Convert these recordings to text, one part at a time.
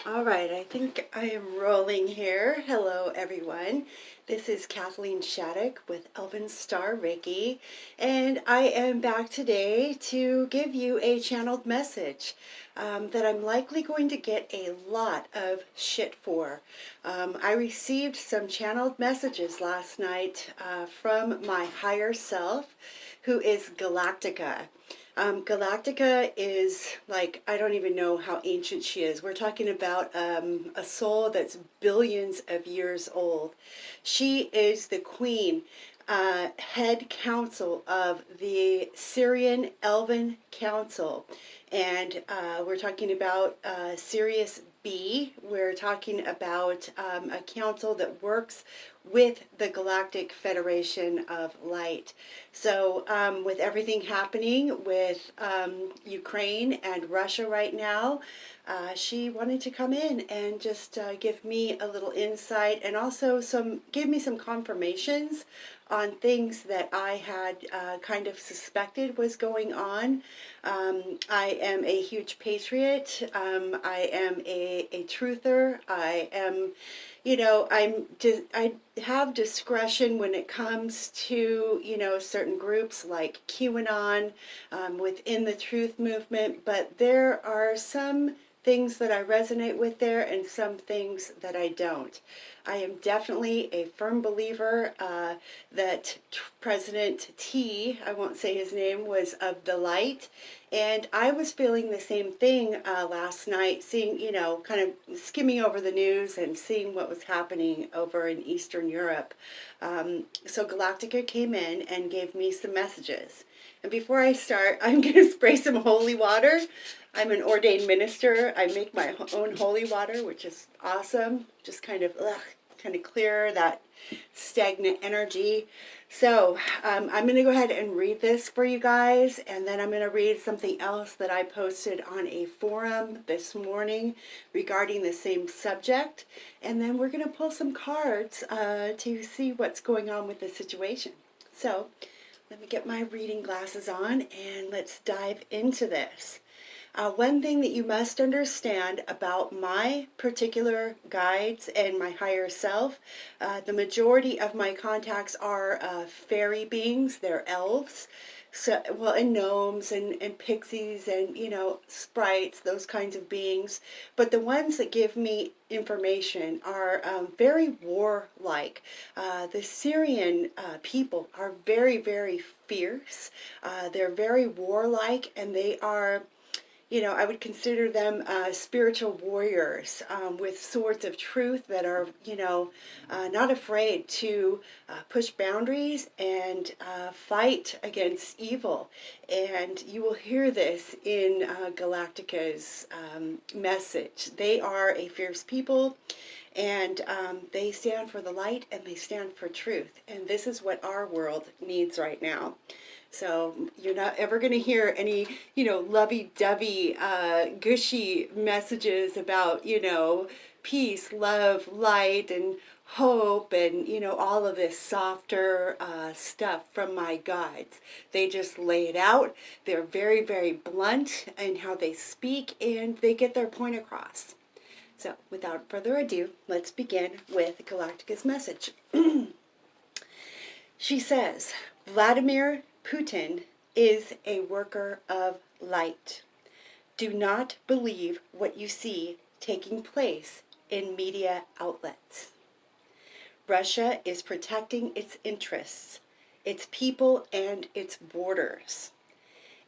All right, I think I am rolling here. Hello, everyone. This is Kathleen Shattuck with Elven Star Reiki, and I am back today to give you a channeled message that I'm likely going to get a lot of shit for. I received some channeled messages last night from my higher self, who is Galactica. Galactica is like, I don't even know how ancient she is. We're talking about a soul that's billions of years old. She is the queen, head council of the Syrian Elven Council. And we're talking about Sirius B. We're talking about a council that works with the Galactic Federation of Light. So with everything happening with Ukraine and Russia right now, she wanted to come in and just give me a little insight and also give me some confirmations on things that I had kind of suspected was going on. I am a huge patriot. I am a truther. I am, I have discretion when it comes to, certain groups like QAnon within the truth movement, but there are some things that I resonate with there and some things that I don't. I am definitely a firm believer that President T, I won't say his name, was of the light. And I was feeling the same thing last night, seeing, kind of skimming over the news and seeing what was happening over in Eastern Europe. So Galactica came in and gave me some messages. And before I start, I'm going to spray some holy water. I'm an ordained minister. I make my own holy water, which is awesome. Just kind of clear that stagnant energy. So I'm going to go ahead and read this for you guys, and then I'm going to read something else that I posted on a forum this morning regarding the same subject, and then we're going to pull some cards to see what's going on with the situation. So let me get my reading glasses on, and let's dive into this. One thing that you must understand about my particular guides and my higher self, the majority of my contacts are fairy beings. They're elves, and gnomes and pixies and, sprites, those kinds of beings. But the ones that give me information are very warlike. The Syrian people are very, very fierce. They're very warlike, and they are, I would consider them spiritual warriors with swords of truth that are, not afraid to push boundaries and fight against evil. And you will hear this in Galactica's message. They are a fierce people. And they stand for the light and they stand for truth. And this is what our world needs right now. So you're not ever going to hear any, lovey-dovey, gushy messages about, peace, love, light, and hope, and, all of this softer stuff from my guides. They just lay it out. They're very, very blunt in how they speak, and they get their point across. So without further ado, let's begin with Galactica's message. She says, Vladimir Putin is a worker of light. Do not believe what you see taking place in media outlets. Russia is protecting its interests, its people, and its borders.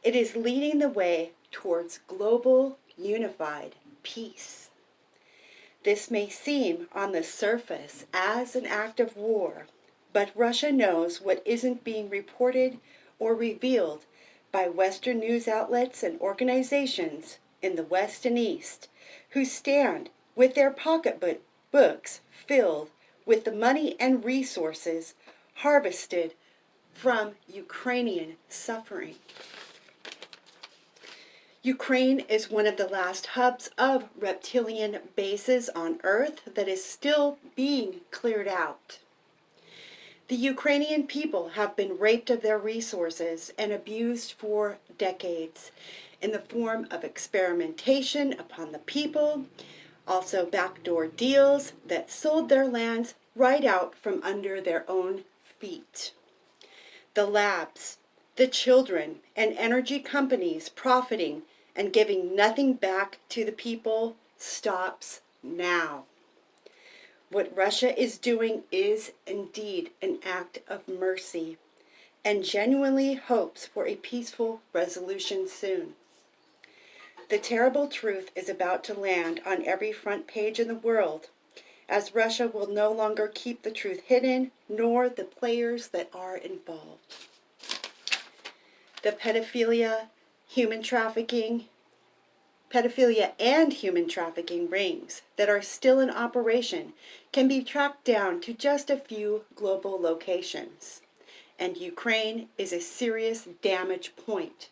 It is leading the way towards global, unified peace. This may seem on the surface as an act of war, but Russia knows what isn't being reported or revealed by Western news outlets and organizations in the West and East who stand with their pocketbooks filled with the money and resources harvested from Ukrainian suffering. Ukraine is one of the last hubs of reptilian bases on Earth that is still being cleared out. The Ukrainian people have been raped of their resources and abused for decades in the form of experimentation upon the people, Also backdoor deals that sold their lands right out from under their own feet. The labs, the children, and energy companies profiting and giving nothing back to the people stops now. What Russia is doing is indeed an act of mercy and genuinely hopes for a peaceful resolution soon. The terrible truth is about to land on every front page in the world, as Russia will no longer keep the truth hidden, nor the players that are involved. The pedophilia and human trafficking rings that are still in operation can be tracked down to just a few global locations, and Ukraine is a serious damage point.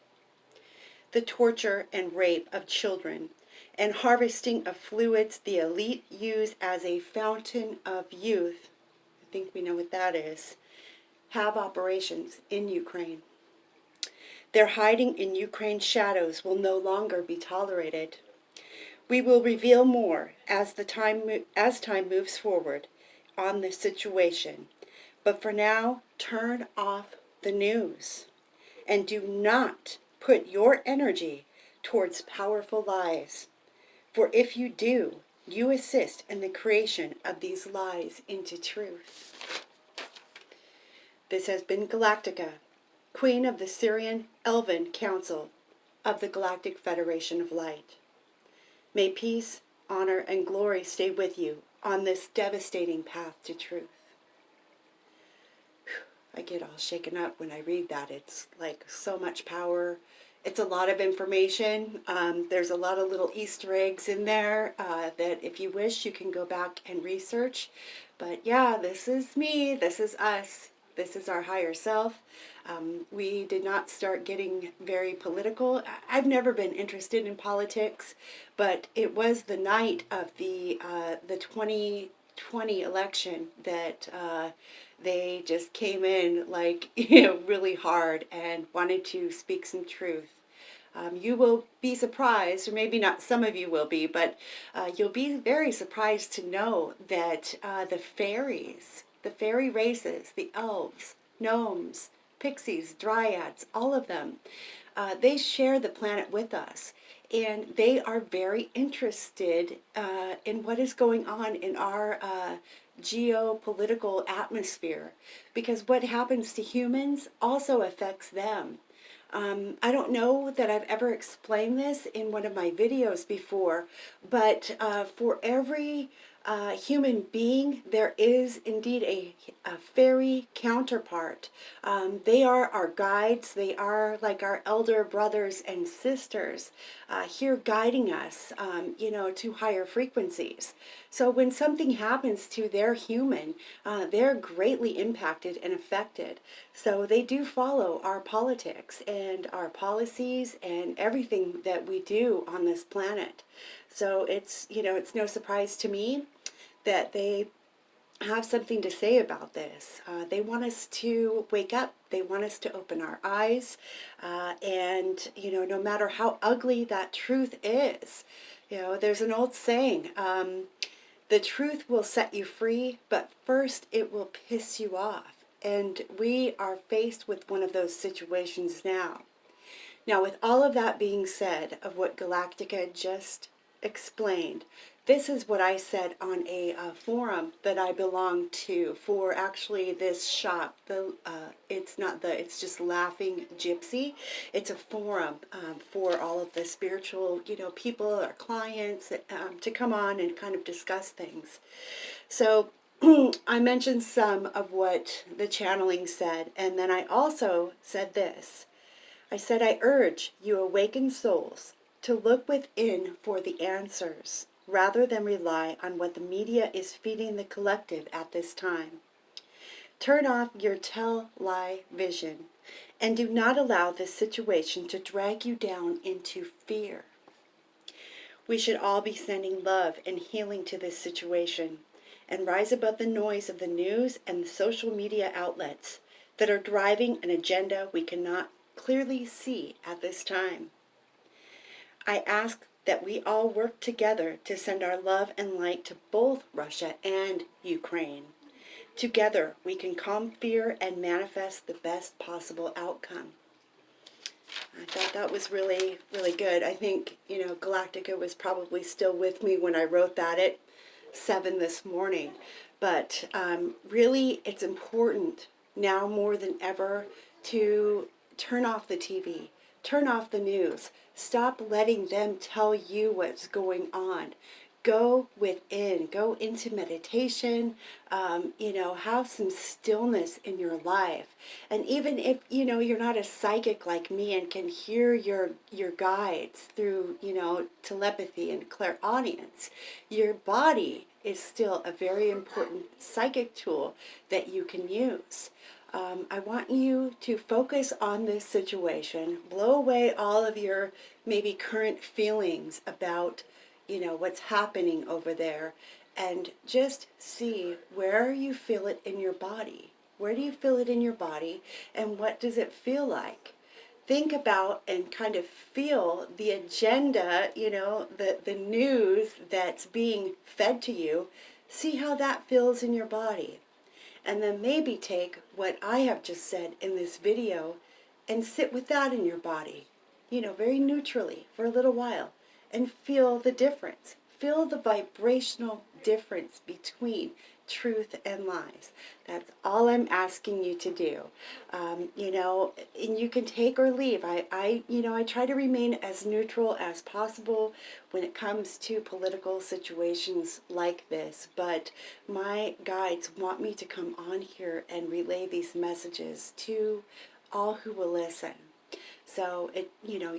The torture and rape of children and harvesting of fluids the elite use as a fountain of youth, I think we know what that is, have operations in Ukraine. Their hiding in Ukraine's shadows will no longer be tolerated. We will reveal more as time moves forward on this situation. But for now, turn off the news and do not put your energy towards powerful lies. For if you do, you assist in the creation of these lies into truth. This has been Galactica, Queen of the Syrian Elven Council of the Galactic Federation of Light. May peace, honor, and glory stay with you on this devastating path to truth. I get all shaken up when I read that. It's like so much power. It's a lot of information. There's a lot of little Easter eggs in there that if you wish, you can go back and research. But yeah, this is me. This is us. This is our higher self. We did not start getting very political. I've never been interested in politics, but it was the night of the 2020 election that they just came in like really hard and wanted to speak some truth. You will be surprised, or maybe not some of you will be, but you'll be very surprised to know that the fairy races, the elves, gnomes, pixies, dryads, all of them, they share the planet with us. And they are very interested in what is going on in our geopolitical atmosphere, because what happens to humans also affects them. I don't know that I've ever explained this in one of my videos before, but for every human being, there is indeed a fairy counterpart. They are our guides. They are like our elder brothers and sisters here guiding us, to higher frequencies. So when something happens to their human, they're greatly impacted and affected. So they do follow our politics and our policies and everything that we do on this planet. So it's no surprise to me that they have something to say about this. They want us to wake up. They want us to open our eyes. And no matter how ugly that truth is, there's an old saying, the truth will set you free, but first it will piss you off. And we are faced with one of those situations now. Now, with all of that being said, of what Galactica just explained, this is what I said on a forum that I belong to for actually this shop. It's just Laughing Gypsy. It's a forum for all of the spiritual, people, our clients, to come on and kind of discuss things. So I mentioned some of what the channeling said, and then I also said this. I said, I urge you awakened souls to look within for the answers, rather than rely on what the media is feeding the collective at this time. Turn off your tell-lie vision, and do not allow this situation to drag you down into fear. We should all be sending love and healing to this situation, and rise above the noise of the news and the social media outlets that are driving an agenda we cannot clearly see at this time. I ask that we all work together to send our love and light to both Russia and Ukraine. Together, we can calm fear and manifest the best possible outcome. I thought that was really, really good. I think, Galactica was probably still with me when I wrote that at 7 this morning. But really, it's important now more than ever to turn off the TV, turn off the news, stop letting them tell you what's going on. Go within, go into meditation, have some stillness in your life. And even if, you're not a psychic like me and can hear your guides through, telepathy and clairaudience, your body is still a very important psychic tool that you can use. I want you to focus on this situation, blow away all of your maybe current feelings about what's happening over there, and just see where you feel it in your body. Where do you feel it in your body, and what does it feel like? Think about and kind of feel the agenda, the news that's being fed to you. See how that feels in your body. And then maybe take what I have just said in this video and sit with that in your body, very neutrally for a little while, and feel the difference. Feel the vibrational difference between truth and lies. That's all I'm asking you to do. And you can take or leave. I try to remain as neutral as possible when it comes to political situations like this, but my guides want me to come on here and relay these messages to all who will listen. So,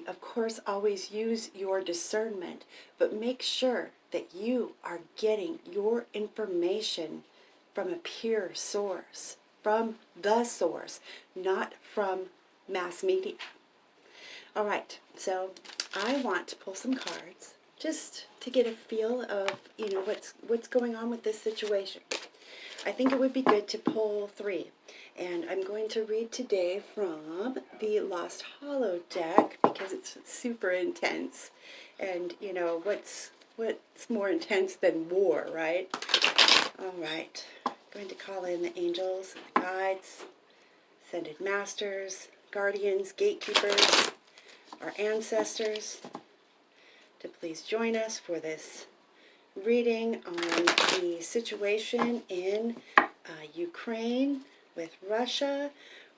of course, always use your discernment, but make sure that you are getting your information from a pure source, from the source, not from mass media. All right, so I want to pull some cards just to get a feel of, what's going on with this situation. I think it would be good to pull 3. And I'm going to read today from the Lost Hollow deck because it's super intense. And, what's more intense than war, right? All right. I'm going to call in the angels, the guides, ascended masters, guardians, gatekeepers, our ancestors, to please join us for this reading on the situation in Ukraine with Russia.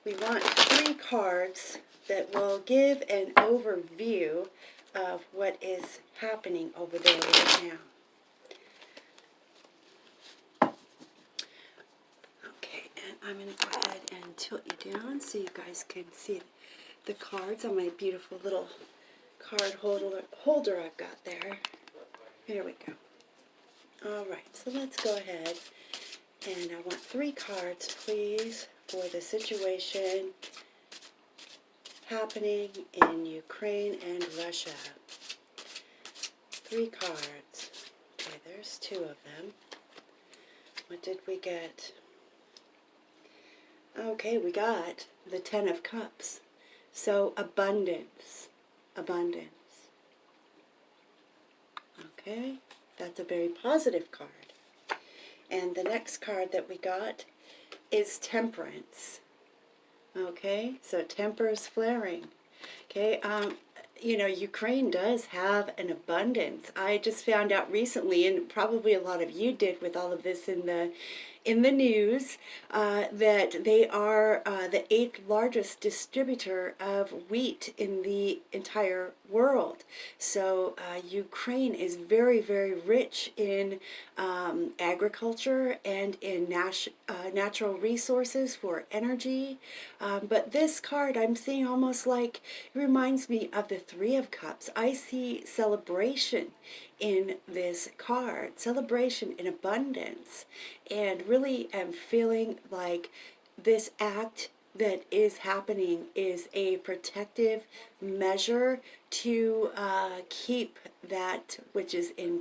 We want 3 cards that will give an overview of what is happening over there right now. Okay, and I'm going to go ahead and tilt you down so you guys can see the cards on my beautiful little card holder I've got there. Here we go. All right, so let's go ahead, and I want 3 cards, please, for the situation happening in Ukraine and Russia. 3 cards. Okay, there's 2 of them. What did we get? Okay, we got the 10 of Cups. So, abundance. Abundance. Okay, that's a very positive card. And the next card that we got is Temperance. Okay, so temper is flaring. Okay, Ukraine does have an abundance. I just found out recently, and probably a lot of you did with all of this in the news, that they are the 8th largest distributor of wheat in the entire world. So Ukraine is very, very rich in agriculture and in natural resources for energy. But this card I'm seeing almost like, it reminds me of the 3 of Cups. I see celebration in this card, celebration in abundance, and really am feeling like this act that is happening is a protective measure to keep that which is in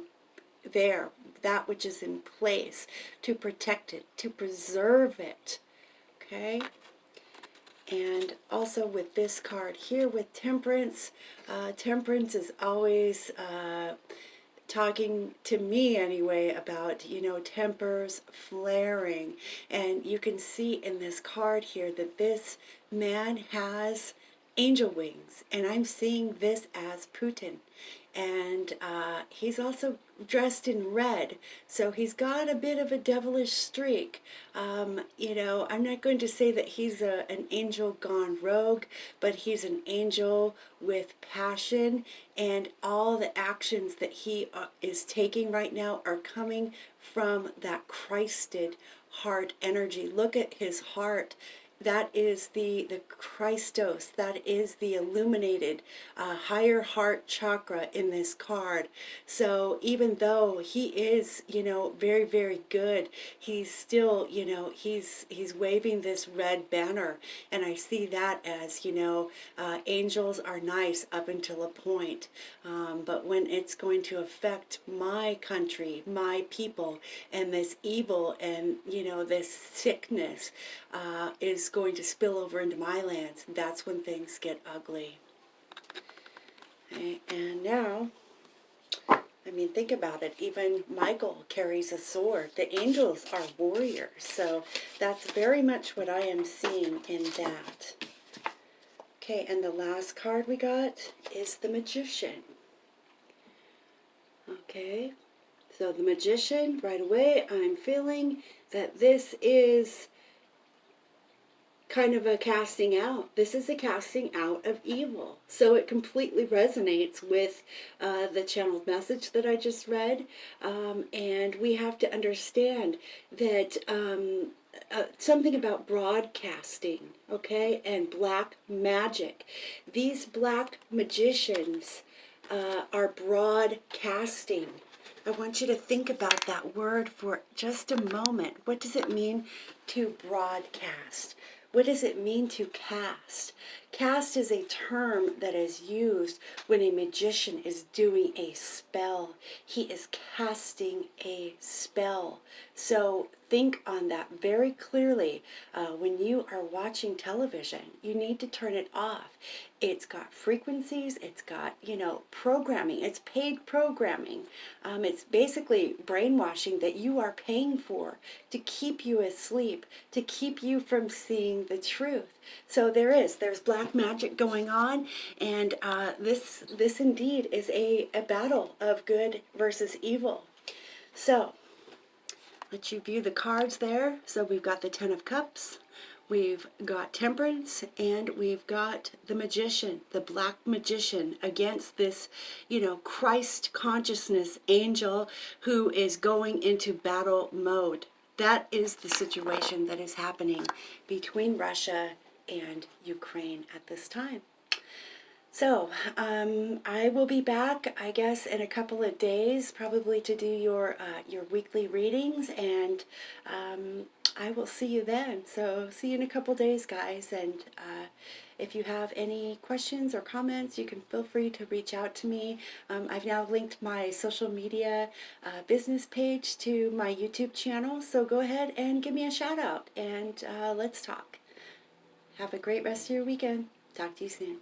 there, that which is in place, to protect it, to preserve it. Okay? And also with this card here with Temperance, Temperance is always talking to me anyway about, you know, tempers flaring. And you can see in this card here that this man has angel wings, and I'm seeing this as Putin. And he's also dressed in red, so he's got a bit of a devilish streak. You know, I'm not going to say that he's an angel gone rogue, but he's an angel with passion, and all the actions that he is taking right now are coming from that Christed heart energy. Look at his heart. That is the Christos, that is the illuminated higher heart chakra in this card. So even though he is, you know, very, very good, he's still, you know, he's waving this red banner. And I see that as, you know, angels are nice up until a point. But when it's going to affect my country, my people, and this evil and, you know, this sickness is going to spill over into my lands, that's when things get ugly. Okay, and now, I mean, think about it. Even Michael carries a sword. The angels are warriors. So that's very much what I am seeing in that. Okay, and the last card we got is the Magician. Okay, so the Magician, right away, I'm feeling that this is kind of a casting out. This is a casting out of evil. So it completely resonates with the channeled message that I just read. And we have to understand that something about broadcasting, okay, and black magic. These black magicians are broadcasting. I want you to think about that word for just a moment. What does it mean to broadcast? What does it mean to cast? Cast is a term that is used when a magician is doing a spell. He is casting a spell. So think on that very clearly. When you are watching television, you need to turn it off. It's got frequencies, it's got, you know, programming, it's paid programming. It's basically brainwashing that you are paying for to keep you asleep, to keep you from seeing the truth. So there's black magic going on, and this indeed is a battle of good versus evil. So let you view the cards there. So we've got the Ten of Cups, we've got Temperance, and we've got the Magician, the Black Magician, against this, you know, Christ consciousness angel who is going into battle mode. That is the situation that is happening between Russia and Ukraine at this time. So, I will be back, I guess, in a couple of days, probably to do your weekly readings, and I will see you then. So, see you in a couple days, guys, and if you have any questions or comments, you can feel free to reach out to me. I've now linked my social media business page to my YouTube channel, so go ahead and give me a shout out, and let's talk. Have a great rest of your weekend. Talk to you soon.